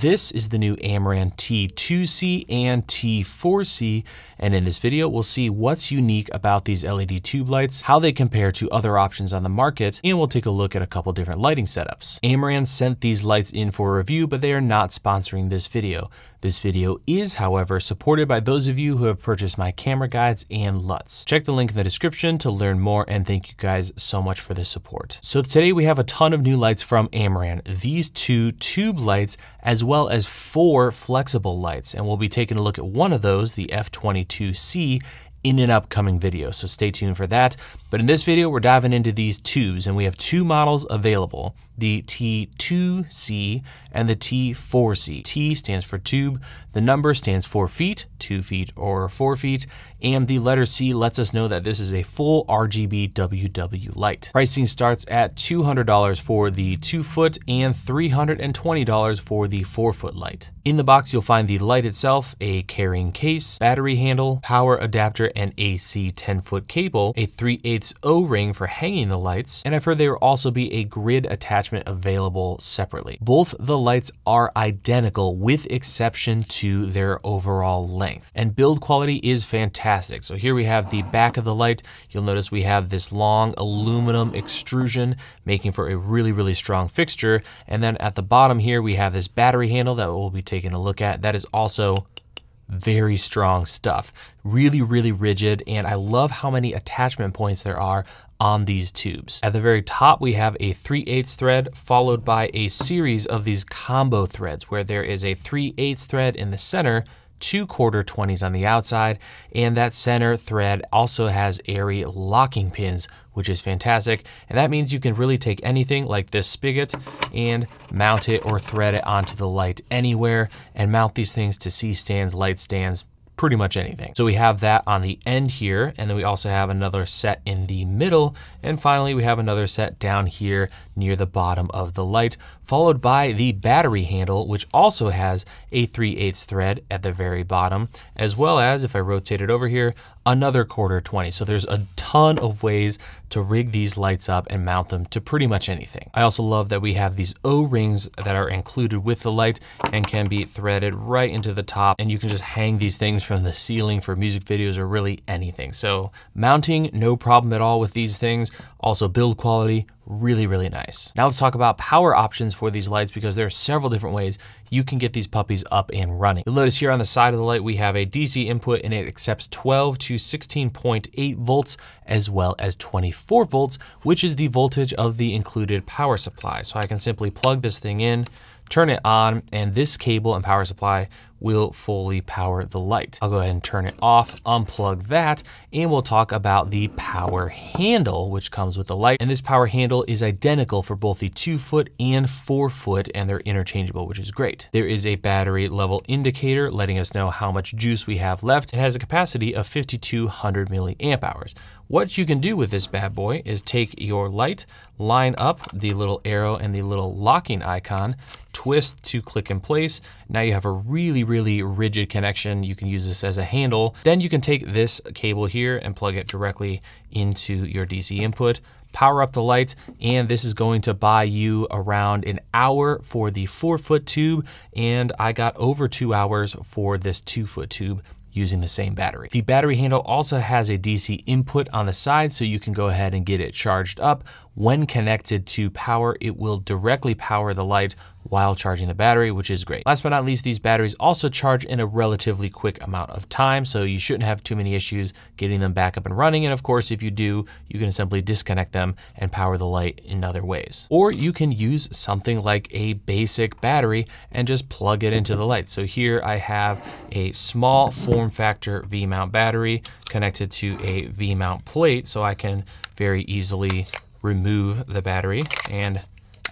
This is the new Amaran T2C and T4C, and in this video we'll see what's unique about these LED tube lights, how they compare to other options on the market, and we'll take a look at a couple different lighting setups. Amaran sent these lights in for a review, but they are not sponsoring this video. This video is, however, supported by those of you who have purchased my camera guides and LUTs. Check the link in the description to learn more, and thank you guys so much for the support. So today we have a ton of new lights from Amaran. These two tube lights, as well as 4 flexible lights, and we'll be taking a look at one of those, the F22C, in an upcoming video, so stay tuned for that. But in this video, we're diving into these tubes, and we have 2 models available, the T2C and the T4C. T stands for tube, the number stands for feet, 2 feet or 4 feet, and the letter C lets us know that this is a full RGBWW light. Pricing starts at $200 for the 2-foot and $320 for the 4-foot light. In the box, you'll find the light itself, a carrying case, battery handle, power adapter, and AC 10-foot cable, a 3/8 O-ring for hanging the lights, and I've heard there will also be a grid attachment available separately. Both the lights are identical with exception to their overall length, and build quality is fantastic. So here we have the back of the light. You'll notice we have this long aluminum extrusion making for a really strong fixture, and then at the bottom here we have this battery handle that we'll be taking a look at. That is also very strong stuff, really rigid, and I love how many attachment points there are on these tubes. At the very top we have a 3/8 thread followed by a series of these combo threads where there is a 3/8 thread in the center, 2 1/4-20s on the outside, and that center thread also has airy locking pins, which is fantastic. And that means you can really take anything like this spigot and mount it or thread it onto the light anywhere, and mount these things to C-stands, light stands, pretty much anything. So we have that on the end here, and then we also have another set in the middle, and finally we have another set down here near the bottom of the light, followed by the battery handle, which also has a 3/8 thread at the very bottom, as well as, if I rotate it over here, another 1/4-20. So there's a ton of ways to rig these lights up and mount them to pretty much anything. I also love that we have these O-rings that are included with the light and can be threaded right into the top, and you can just hang these things from the ceiling for music videos or really anything. So mounting, no problem at all with these things. Also build quality, really nice. Now let's talk about power options for these lights, because there are several different ways you can get these puppies up and running. You'll notice here on the side of the light we have a DC input, and it accepts 12 to 16.8 volts as well as 24 volts, which is the voltage of the included power supply. So I can simply plug this thing in, turn it on, and this cable and power supply will fully power the light. I'll go ahead and turn it off, unplug that, and we'll talk about the power handle, which comes with the light. And this power handle is identical for both the 2-foot and 4-foot, and they're interchangeable, which is great. There is a battery level indicator letting us know how much juice we have left. It has a capacity of 5,200 milliamp hours. What you can do with this bad boy is take your light, line up the little arrow and the little locking icon, twist to click in place. Now you have a really rigid connection. You can use this as a handle. Then you can take this cable here and plug it directly into your DC input, power up the light, and this is going to buy you around an hour for the 4-foot tube, and I got over 2 hours for this 2-foot tube using the same battery. The battery handle also has a DC input on the side, so you can go ahead and get it charged up. When connected to power, it will directly power the light while charging the battery, which is great. Last but not least, these batteries also charge in a relatively quick amount of time, so you shouldn't have too many issues getting them back up and running. And of course, if you do, you can simply disconnect them and power the light in other ways. Or you can use something like a basic battery and just plug it into the light. So here I have a small form factor V-mount battery connected to a V-mount plate, so I can very easily remove the battery and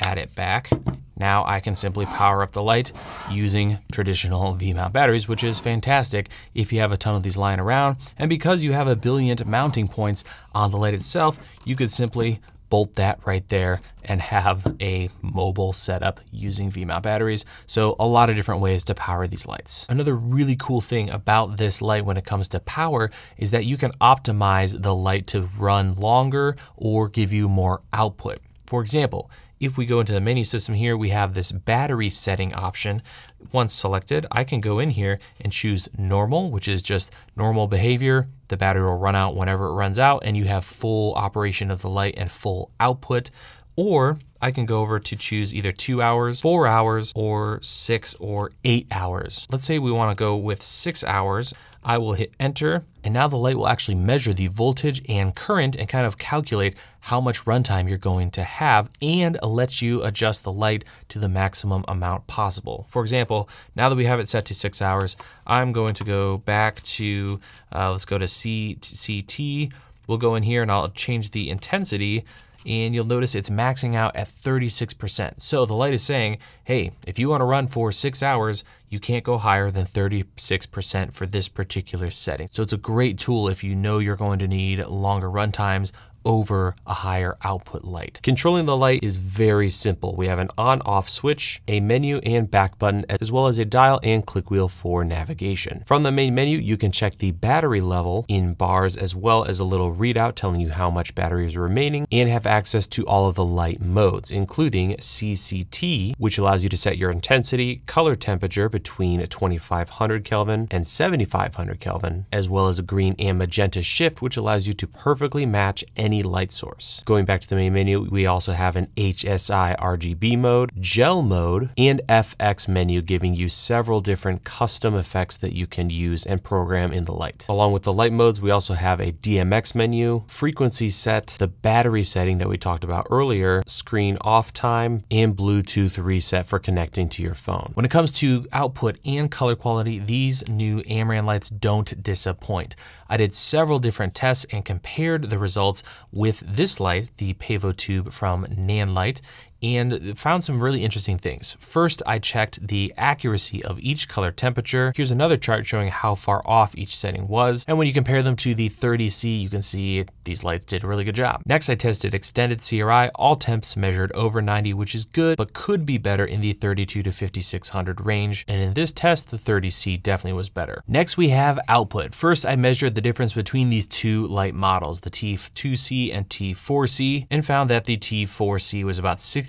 add it back. Now I can simply power up the light using traditional V-mount batteries, which is fantastic if you have a ton of these lying around. And because you have 1 billion mounting points on the light itself, you could simply bolt that right there and have a mobile setup using V-mount batteries. So a lot of different ways to power these lights. Another really cool thing about this light when it comes to power is that you can optimize the light to run longer or give you more output. For example, If we go into the menu system here, we have this battery setting option. Once selected, I can go in here and choose normal, which is just normal behavior. The battery will run out whenever it runs out, and you have full operation of the light and full output. Or I can go over to choose either 2 hours, 4 hours, or 6 or 8 hours. Let's say we want to go with 6 hours. I will hit enter, and now the light will actually measure the voltage and current and kind of calculate how much runtime you're going to have and let you adjust the light to the maximum amount possible. For example, now that we have it set to 6 hours, I'm going to go back to, let's go to CT. We'll go in here and I'll change the intensity, and you'll notice it's maxing out at 36%. So the light is saying, hey, if you want to run for 6 hours, you can't go higher than 36% for this particular setting. So it's a great tool if you know you're going to need longer run times over a higher output light. Controlling the light is very simple. We have an on-off switch, a menu and back button, as well as a dial and click wheel for navigation. From the main menu, you can check the battery level in bars, as well as a little readout telling you how much battery is remaining, and have access to all of the light modes, including CCT, which allows you to set your intensity, color temperature between 2500 Kelvin and 7500 Kelvin, as well as a green and magenta shift, which allows you to perfectly match any light source. Going back to the main menu, we also have an HSI RGB mode, gel mode, and FX menu, giving you several different custom effects that you can use and program in the light. Along with the light modes, we also have a DMX menu, frequency set, the battery setting that we talked about earlier, screen off time, and Bluetooth reset for connecting to your phone. When it comes to output and color quality, these new Amaran lights don't disappoint. I did several different tests and compared the results with this light, the Pavotube from Nanlight, and found some really interesting things. First, I checked the accuracy of each color temperature. Here's another chart showing how far off each setting was. And when you compare them to the 30C, you can see these lights did a really good job. Next, I tested extended CRI, all temps measured over 90, which is good, but could be better in the 32 to 5600 range. And in this test, the 30C definitely was better. Next, we have output. First, I measured the difference between these two light models, the T2C and T4C, and found that the T4C was about 60%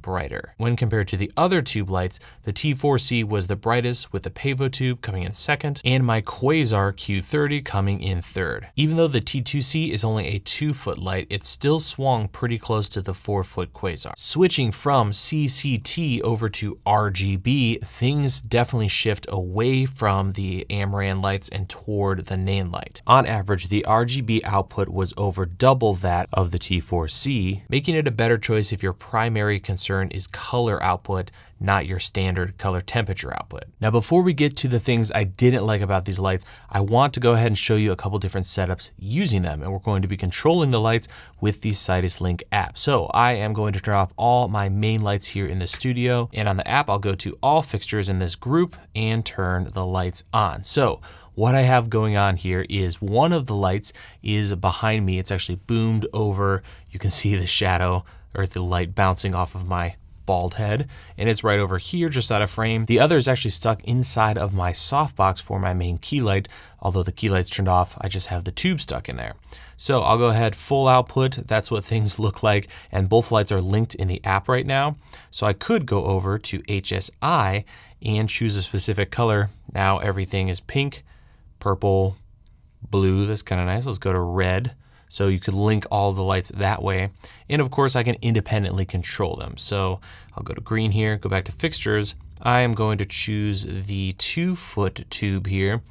brighter. When compared to the other tube lights, the T4C was the brightest, with the Pavotube coming in second and my Quasar Q30 coming in third. Even though the T2C is only a 2-foot light, it still swung pretty close to the 4-foot Quasar. Switching from CCT over to RGB, things definitely shift away from the Amaran lights and toward the Nanlight. On average, the RGB output was over double that of the T4C, making it a better choice if your primary concern is color output, not your standard color temperature output. Now, before we get to the things I didn't like about these lights, I want to go ahead and show you a couple different setups using them, and we're going to be controlling the lights with the Siduslink app. So I am going to turn off all my main lights here in the studio, and on the app, I'll go to all fixtures in this group and turn the lights on. So what I have going on here is one of the lights is behind me. It's actually boomed over. You can see the shadow or the light bouncing off of my bald head, and it's right over here just out of frame. The other is actually stuck inside of my softbox for my main key light. Although the key light's turned off, I just have the tube stuck in there. So I'll go ahead, full output. That's what things look like, and both lights are linked in the app right now. So I could go over to HSI and choose a specific color. Now everything is pink, purple, blue. That's kind of nice. Let's go to red. So you could link all the lights that way. And of course, I can independently control them. So I'll go to green here, go back to fixtures. I am going to choose the 2-foot tube here.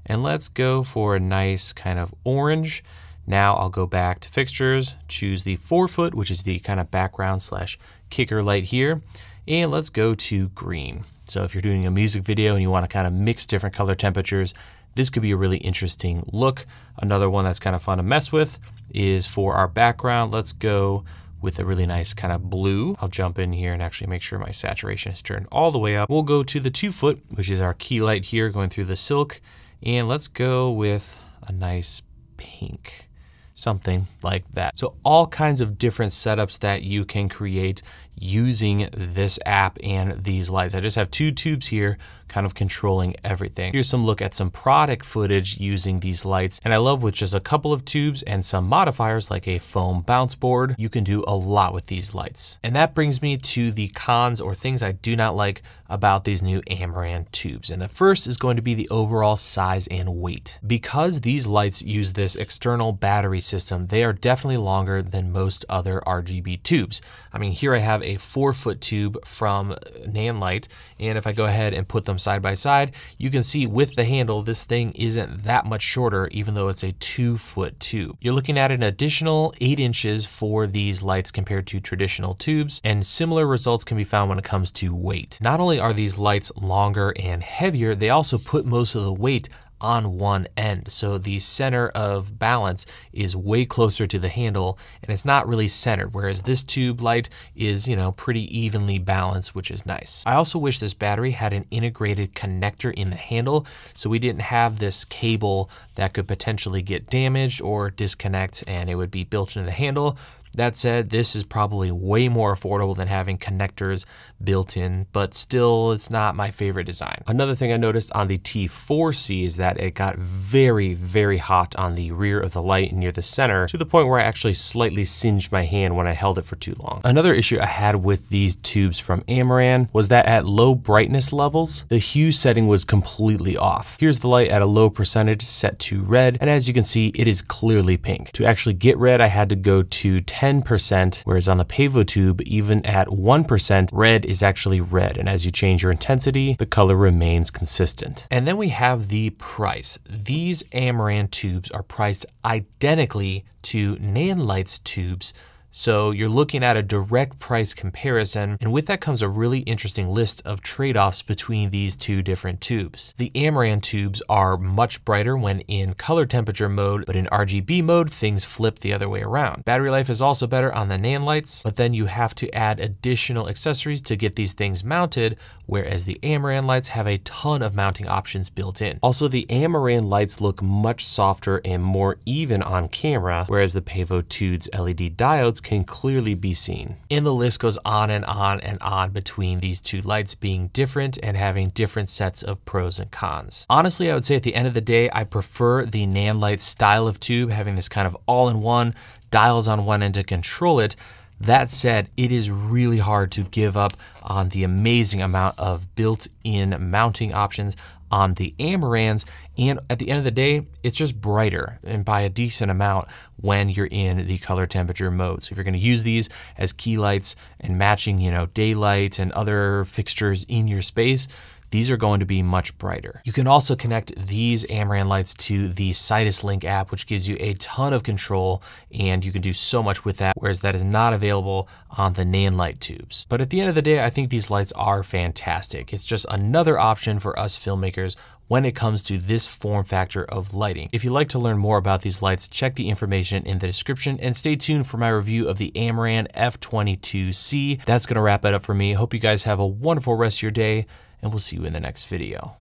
And let's go for a nice kind of orange. Now I'll go back to fixtures, choose the 4-foot, which is the kind of background slash kicker light here. And let's go to green. So if you're doing a music video and you want to kind of mix different color temperatures, this could be a really interesting look. Another one that's kind of fun to mess with is for our background. Let's go with a really nice kind of blue. I'll jump in here and actually make sure my saturation is turned all the way up. We'll go to the 2-foot, which is our key light here going through the silk. And let's go with a nice pink, something like that. So all kinds of different setups that you can create using this app and these lights. I just have 2 tubes here kind of controlling everything. Here's some look at some product footage using these lights. And I love with just a couple of tubes and some modifiers like a foam bounce board, you can do a lot with these lights. And that brings me to the cons or things I do not like about these new Amaran tubes. And the first is going to be the overall size and weight. Because these lights use this external battery system, they are definitely longer than most other RGB tubes. I mean, here I have a 4-foot tube from Nanlight, and if I go ahead and put them side by side, you can see with the handle, this thing isn't that much shorter, even though it's a 2-foot tube. You're looking at an additional 8 inches for these lights compared to traditional tubes, and similar results can be found when it comes to weight. Not only are these lights longer and heavier, they also put most of the weight on one end. So the center of balance is way closer to the handle and it's not really centered, whereas this tube light is, pretty evenly balanced, which is nice. I also wish this battery had an integrated connector in the handle so we didn't have this cable that could potentially get damaged or disconnect and it would be built into the handle. That said, this is probably way more affordable than having connectors built in, but still it's not my favorite design. Another thing I noticed on the T4C is that it got very, very hot on the rear of the light near the center to the point where I actually slightly singed my hand when I held it for too long. Another issue I had with these tubes from Amaran was that at low brightness levels, the hue setting was completely off. Here's the light at a low percentage set to red, and as you can see, it is clearly pink. To actually get red, I had to go to 10%, whereas on the Pavotube, even at 1%, red is actually red. And as you change your intensity, the color remains consistent. And then we have the price. These Amaran tubes are priced identically to Nanlight's tubes. So you're looking at a direct price comparison, and with that comes a really interesting list of trade-offs between these 2 different tubes. The Amaran tubes are much brighter when in color temperature mode, but in RGB mode, things flip the other way around. Battery life is also better on the Nanlights, but then you have to add additional accessories to get these things mounted, whereas the Amaran lights have a ton of mounting options built in. Also, the Amaran lights look much softer and more even on camera, whereas the Pavotube's LED diodes can clearly be seen. And the list goes on and on and on between these 2 lights being different and having different sets of pros and cons. Honestly, I would say at the end of the day, I prefer the Nanlight style of tube, having this kind of all-in-one, dials on one end to control it. That said, it is really hard to give up on the amazing amount of built-in mounting options on the Amarans, and at the end of the day, it's just brighter and by a decent amount when you're in the color temperature mode. So if you're going to use these as key lights and matching, daylight and other fixtures in your space, these are going to be much brighter. You can also connect these Amaran lights to the Siduslink app, which gives you a ton of control, and you can do so much with that, whereas that is not available on the Nanlight tubes. But at the end of the day, I think these lights are fantastic. It's just another option for us filmmakers when it comes to this form factor of lighting. If you'd like to learn more about these lights, check the information in the description and stay tuned for my review of the Amaran F22C. That's gonna wrap it up for me. Hope you guys have a wonderful rest of your day, and we'll see you in the next video.